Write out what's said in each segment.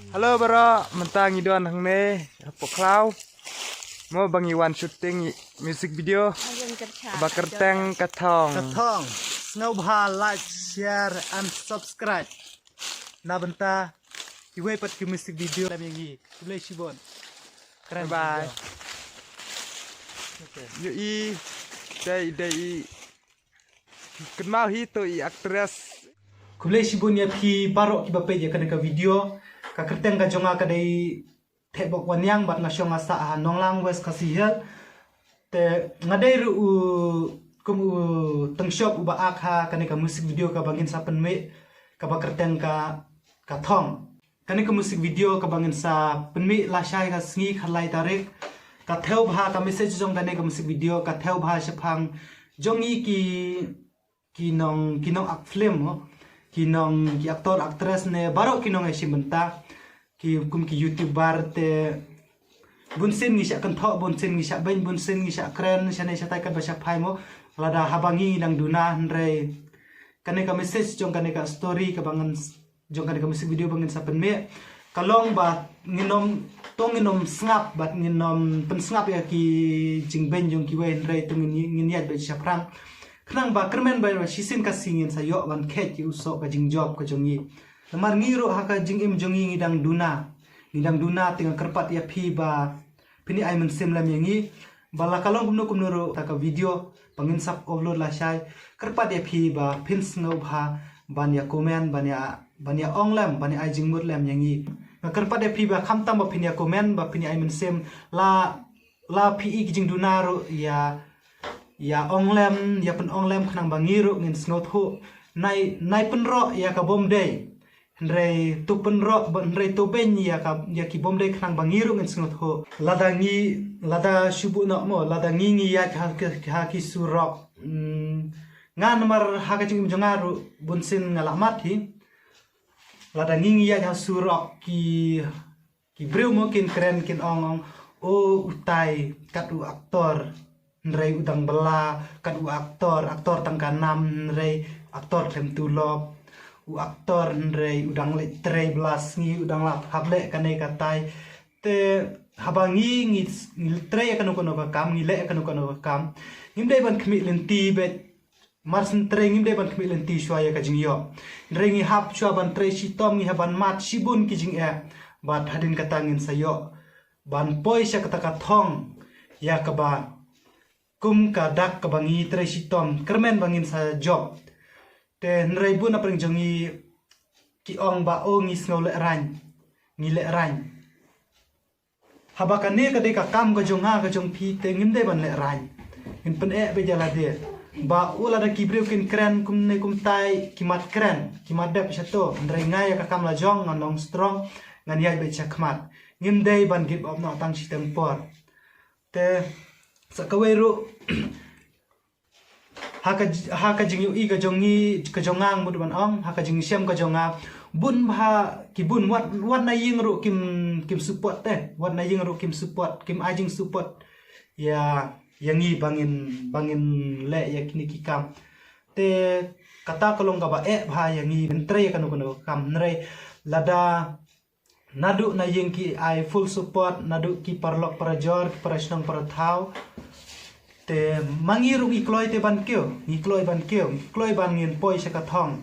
Halo bro, mentang idon hang ne, pok klau. Mau bangi one shooting music video. Bakar teng katong. Katong, snowball, like, share, and subscribe. Nabenta, iwe pat ke music video lam yang ini. Boleh sibon. Keren. Bye. Okay. Yuk day kenal hito i actress. Boleh sibon ya pi barok ki bape ya kana ka video. Ka kerteng ka jonga ka dai tebok wanyang bat nasyong asa nonglang wes kasihel. Te ngadai ru kum teng shop uba akha kana ka music video ka bangin sapen me ka bakerteng ka thong. Kana ka music video ka bangin sa penmi la shai ka sngi khalai tarik ka theo bha ka message jong kana ka music video ka theo bha shapang jongi ki nong ak film ho ki aktor actress ne barok ki nong esimenta ki youtuber te bunsin ngi syak kenthok bunsin ngi syak ben bunsin ngi syak kren shane shatai ka basyak phai mo lada habangi nang duna hre kane ka message jong kane ka story ka bangan jong kane ka music video bangan sa penme kalong ba nginom snap bat nginom pen snap ya ki jingben jong ki wen hre tu nginiat ba syaprang kenang ba kermen ba sisin ka singin sa yo ban khet ki usok ka jingjob ka jongi lamar ngiro ha ka jingim jongi ngidang duna tinggal kerpat ya pi ba pini ai mensim lam yangi bala kalong kumno ro ta ka video pangin sak upload la shai kerpat ya pi ba pin sngo bha ban ya comment ban ya onglam ban ai jingmut lam yangi kerpat ya pi ba khamtam ba pin ya comment ba pini ai mensim la pi ki jing duna ro ya onglam ya pen onglam khnang bangiru ngin sngot ho nai penro ya ka bomday Ndrei tu penro ndrei tu ben ya ki bomday khnang bangiru ngin sngot ho lada shubu no mo lada ngi ya ha ki surok ngan mar ha ka jing jongaru bunsin ngalamat hi lada ngi ya ha surok ki breu mo kin keren kin ong o utai katu aktor Nrei udang bela kan aktor tangka 6 nrei aktor tem tulop aktor nrei udang le 13 ngi udang lap hable kanai katai te habangi ngi tre kanu ka kam ngi le kanu ka kam ngimdai ban khmi lenti bet marsen tre ngimdai ban khmi lenti shwaya ka jingyo nrei ngi hap shwa ban tre shitom ngi haban mat shibun ki jing bat hadin katangin sayo ban poi sya kata ka thong ya ka ba kum ka dak ka bangi tre sitom kermen bangin sa job te nrei bu na pring jongi ki ong ba o ngi sngo le ran haba ka ne ka de ka kam ka jonga ka jong pi te ngim de ban le ran in pen be jala de ba ula da ki breu kin kren kum ne kum tai ki mat kren ki mat de psato nrei ngai ka kam la jong nong strong ngan yai be chakmat ngim de ban gip op no tang sistem por te sakaweru haka jing yu ka jongi ka jongang mud ban ong haka jing siam ka jonga bun bha ki bun wat na ying ru kim support te wat na ying ru kim support kim ajing support ya yangi bangin le ya kini ki kam te kata kolong ka ba bha yangi mentre ka no kam nrei lada nadu na ying ki ai full support nadu ki parlok para jor ki para snong para thau te mangiru i kloi te ban kyo kloi ban ngin poi sa ka thong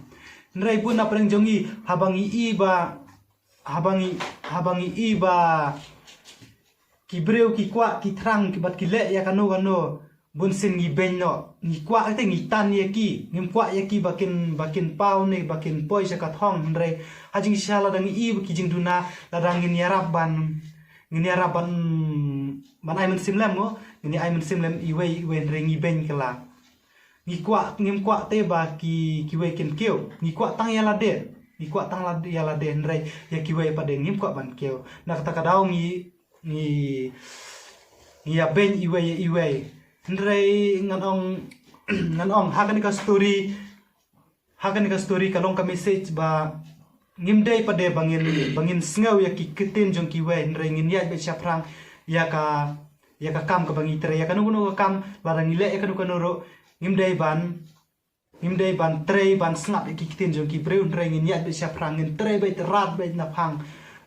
nrei bu na preng jongi habangi iba ki breu ki kwa ki thrang ki bat ki le ya kanu bun sin ngi ben no ngi kwa te ngi tan ye ki ngim kwa ye ki bakin pau ne bakin poi sa ka thong nrei hajing shala dang i ki jing duna la dang ngin yarab ban man ai men simlem mo ngini ai men simlem iwe nrei ngi ben kala ngi kwa ngim kwa te ba ki we kin keu ngi kwa tang ya la de nrei ya ki we pa de ngim kwa ban keu na kata kadau ngi ya ben iwe nrei ngan ong hakan ka story kalong ka message ba ngimdai pade bangin sngaw ya ki kitin jong ki we nrei ngin ya be chaprang ya ka kam ka bangi tre ya kanu ka kam larang ile ya kanu ro ngimdai ban tre ban snap ki kitin jong ki breu nrei ngin ya be chaprang ngin tre be rat be na phang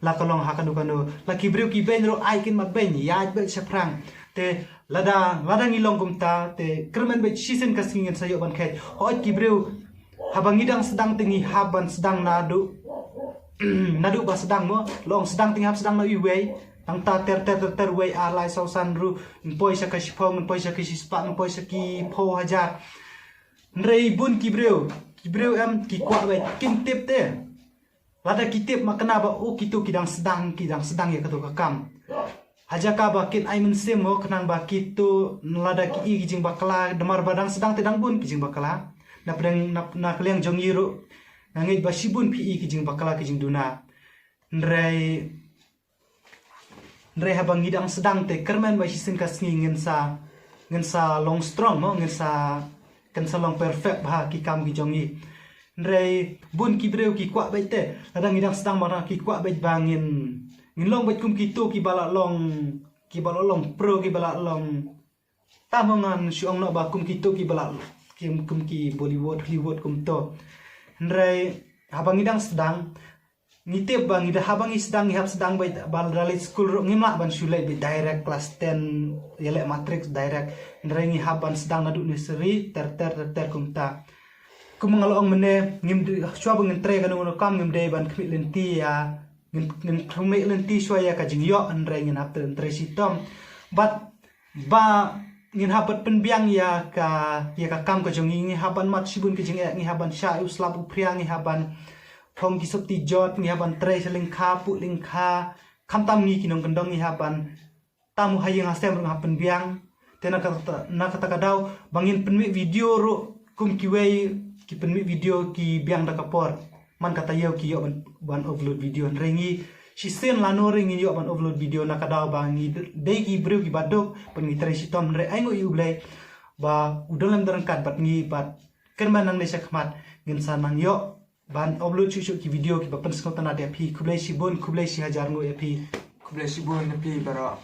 la kalong hakanu kanu la kibreu ki ben ro ai kin mat ben ya be seprang te lada ngilong kumta te kermen be season kasingin sayo ban khet hot kibreu habangidang sedang tingi haban sedang nadu nadu ba sedang mo long sedang tingi hab sedang na iwei ang ta ter wei alai sausan ru poi sa kasipong poi sa kisispa poi sa ki pho hajar nrei bun kibreu em ki kwa be kin tip te lada kitip makna ba o kitu kidang sedang ya katu kakam haja ka ba kin ai men sim mo kenang ba kitu lada ki i kijing bakala demar badang sedang tedang bun kijing bakala na pedang na kliang jong yiru nangit ba sibun pi i kijing bakala kijing duna nrei habang ngidang sedang te kermen ba sisin kasngi ngin sa long strong mo ngin sa long perfect bah ki kam ki jongi nrei bun ki breu ki kwa bai te ladang ngidang sedang mana ki kwa bai bangin ngin long bai kum ki tu ki bala long pro ki bala long tamongan syong no ba kum ki tu ki bala kum ki Bollywood Hollywood kum to nrei habang ngidang sedang ngitip bang ida habang isdang ngihap sedang bai bal dalit school ngimla ban sulai bi direct class 10 yelek matrix direct nrei ngihap ban sedang nadu nursery ter kumta kumangalong mene ngim chwa bang entre kan ngono kam ngim dei ban khmi lenti ya ngim khmi lenti swaya ka jingyo nrei ngin hap entre sitom but ba ngin habat penbiang ya ka kam ka jongi ngihaban mat sibun ke jing ngihaban sya uslap upriang ngihaban phong ki sop ti jot ngi haban tre seling kha pu ling kha kham tam ni kinong kendong ngi haban tamu hayeng asem rung hapen biang tena kata kadau bangin penmi video ro kum ki wei ki penmi video ki biang da kapor man kata yau ki yo ban upload video rengi si sen lano rengi yo ban upload video na kadau bangi dei ki breu ki badok penmi tre sitom re ai ngo yu blai ba udolam derangkat bat ngi bat kerman nang desa khmat ngin sanang yo ban upload cucu ki video ki bapen sekotan ada pi kublai si bon kublai si hajar ngo pi Kublai sibun tapi bara